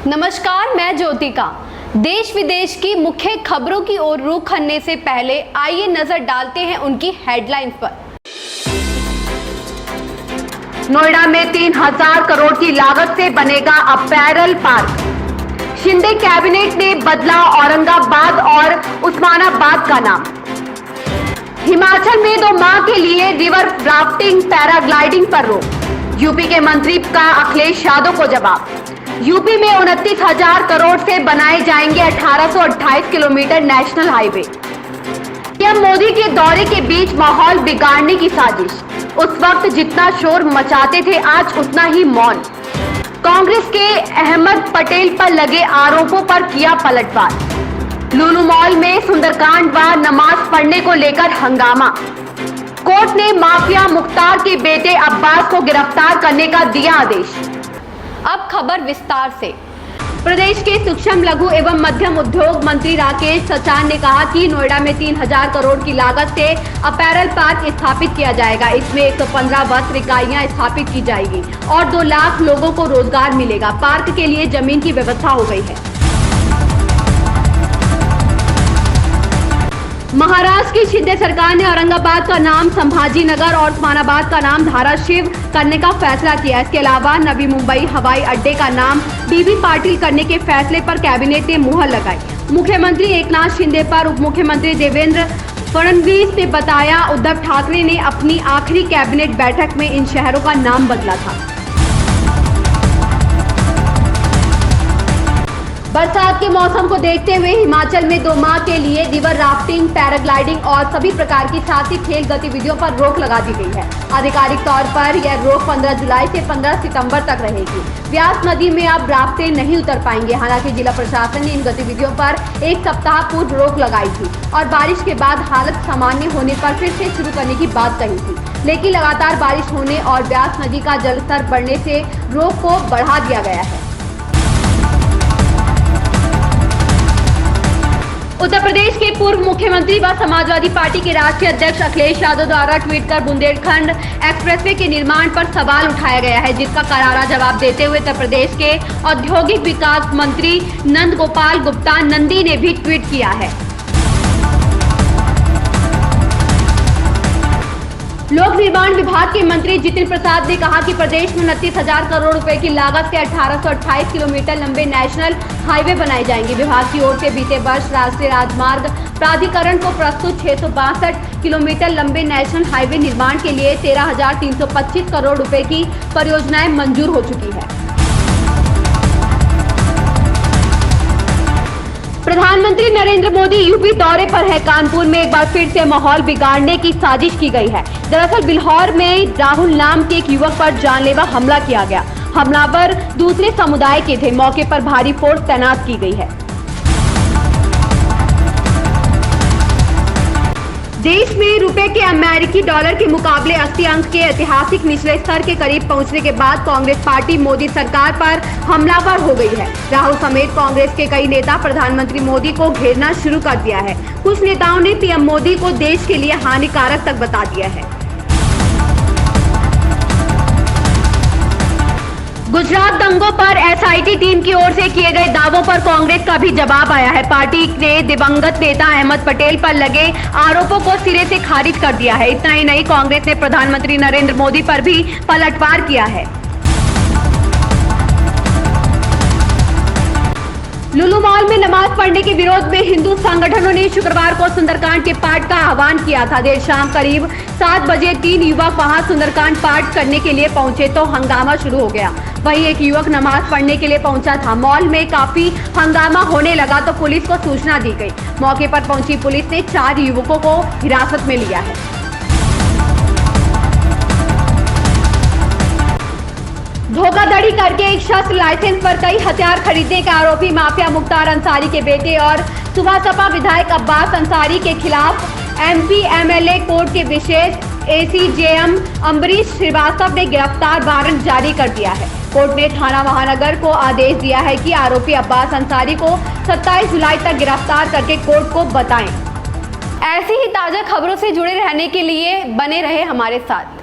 नमस्कार, मैं ज्योतिका। देश विदेश की मुख्य खबरों की ओर रुख करने से पहले आइए नजर डालते हैं उनकी हेडलाइंस पर। नोएडा में 3000 करोड़ की लागत से बनेगा अपैरल पार्क। शिंदे कैबिनेट ने बदला औरंगाबाद और उस्मानाबाद का नाम। हिमाचल में 2 माह के लिए रिवर राफ्टिंग पैराग्लाइडिंग पर रोक। यूपी के मंत्री का अखिलेश यादव को जवाब। यूपी में 29,000 करोड़ से बनाए जाएंगे 1828 kilometre national highway. PM Modi के दौरे के बीच माहौल बिगाड़ने की साजिश। उस वक्त जितना शोर मचाते थे, आज उतना ही मौन। कांग्रेस के अहमद पटेल पर लगे आरोपों पर किया पलटवार। लुलु मॉल में सुंदरकांड व नमाज पढ़ने को लेकर हंगामा। कोर्ट ने माफिया मुख्तार के बेटे अब्बास को गिरफ्तार करने का दिया आदेश। अब खबर विस्तार से। प्रदेश के सूक्ष्म लघु एवं मध्यम उद्योग मंत्री राकेश सचान ने कहा कि नोएडा में 3000 करोड़ की लागत से अपैरल पार्क स्थापित किया जाएगा। इसमें 115 वस्त्र इकाइयां स्थापित की जाएगी और 2 लाख लोगों को रोजगार मिलेगा। पार्क के लिए जमीन की व्यवस्था हो गई है। महाराष्ट्र की शिंदे सरकार ने औरंगाबाद का नाम संभाजी नगर और उस्मानाबाद का नाम धाराशिव करने का फैसला किया। इसके अलावा नवी मुंबई हवाई अड्डे का नाम बीबी पाटिल करने के फैसले पर कैबिनेट ने मुहर लगाई। मुख्यमंत्री एकनाथ शिंदे पर उप मुख्यमंत्री देवेंद्र फडणवीस ने बताया, उद्धव ठाकरे ने अपनी आखिरी कैबिनेट बैठक में इन शहरों का नाम बदला था। बरसात के मौसम को देखते हुए हिमाचल में 2 माह के लिए रिवर राफ्टिंग, पैराग्लाइडिंग और सभी प्रकार की साहसी खेल गतिविधियों पर रोक लगा दी गई है। आधिकारिक तौर पर यह रोक 15 जुलाई से 15 सितंबर तक रहेगी। व्यास नदी में अब राफ्टें नहीं उतर पाएंगे। हालांकि जिला प्रशासन ने इन गतिविधियों पर 1 सप्ताह पूर्व रोक लगाई थी और बारिश के बाद हालत सामान्य होने पर फिर से शुरू करने की बात कही थी, लेकिन लगातार बारिश होने और व्यास नदी का जलस्तर बढ़ने से रोक को बढ़ा दिया गया है। उत्तर प्रदेश के पूर्व मुख्यमंत्री व समाजवादी पार्टी के राष्ट्रीय अध्यक्ष अखिलेश यादव द्वारा ट्वीट कर बुंदेलखंड एक्सप्रेसवे के निर्माण पर सवाल उठाया गया है, जिसका करारा जवाब देते हुए उत्तर प्रदेश के औद्योगिक विकास मंत्री नंद गोपाल गुप्ता नंदी ने भी ट्वीट किया है। लोक निर्माण विभाग के मंत्री जितिन प्रसाद ने कहा कि प्रदेश में 29,000 करोड़ रुपए की लागत से 1828 किलोमीटर लंबे नेशनल हाईवे बनाए जाएंगे। विभाग की ओर से बीते वर्ष राष्ट्रीय राजमार्ग प्राधिकरण को प्रस्तुत 662 किलोमीटर लंबे नेशनल हाईवे निर्माण के लिए 13,325 करोड़ रुपए की परियोजनाएं मंजूर हो चुकी है। प्रधानमंत्री नरेंद्र मोदी यूपी दौरे पर है। कानपुर में एक बार फिर से माहौल बिगाड़ने की साजिश की गई है। दरअसल बिल्हौर में राहुल नाम के एक युवक पर जानलेवा हमला किया गया। हमलावर दूसरे समुदाय के थे। मौके पर भारी फोर्स तैनात की गई है। देश में रुपए के अमेरिकी डॉलर के मुकाबले 80 अंक के ऐतिहासिक निचले स्तर के करीब पहुंचने के बाद कांग्रेस पार्टी मोदी सरकार पर हमलावर हो गई है। राहुल समेत कांग्रेस के कई नेता प्रधानमंत्री मोदी को घेरना शुरू कर दिया है। कुछ नेताओं ने पीएम मोदी को देश के लिए हानिकारक तक बता दिया है। गुजरात दंगों पर एसआईटी टीम की ओर से किए गए दावों पर कांग्रेस का भी जवाब आया है। पार्टी ने दिवंगत नेता अहमद पटेल पर लगे आरोपों को सिरे से खारिज कर दिया है। इतना ही नहीं, कांग्रेस ने प्रधानमंत्री नरेंद्र मोदी पर भी पलटवार किया है। लुलु मॉल में नमाज पढ़ने के विरोध में हिंदू संगठनों ने शुक्रवार को सुंदरकांड के पाठ का आह्वान किया था। देर शाम करीब 7 बजे 3 युवक वहां सुंदरकांड पाठ करने के लिए पहुंचे तो हंगामा शुरू हो गया। वहीं एक युवक नमाज पढ़ने के लिए पहुंचा था। मॉल में काफी हंगामा होने लगा तो पुलिस को सूचना दी गई। मौके पर पहुंची पुलिस ने 4 युवकों को हिरासत में लिया है। धोखाधड़ी करके एक शस्त्र लाइसेंस पर कई हथियार खरीदने के आरोपी माफिया मुख्तार अंसारी के बेटे और सुबह विधायक अब्बास अंसारी के खिलाफ एमपी एमएलए कोर्ट के विशेष एसीजेएम अम्बरीश श्रीवास्तव ने गिरफ्तार वारंट जारी कर दिया है। कोर्ट ने थाना महानगर को आदेश दिया है कि आरोपी अब्बास अंसारी को 27 जुलाई तक गिरफ्तार करके कोर्ट को बताएं। ऐसी ही ताजा खबरों से जुड़े रहने के लिए बने रहे हमारे साथ।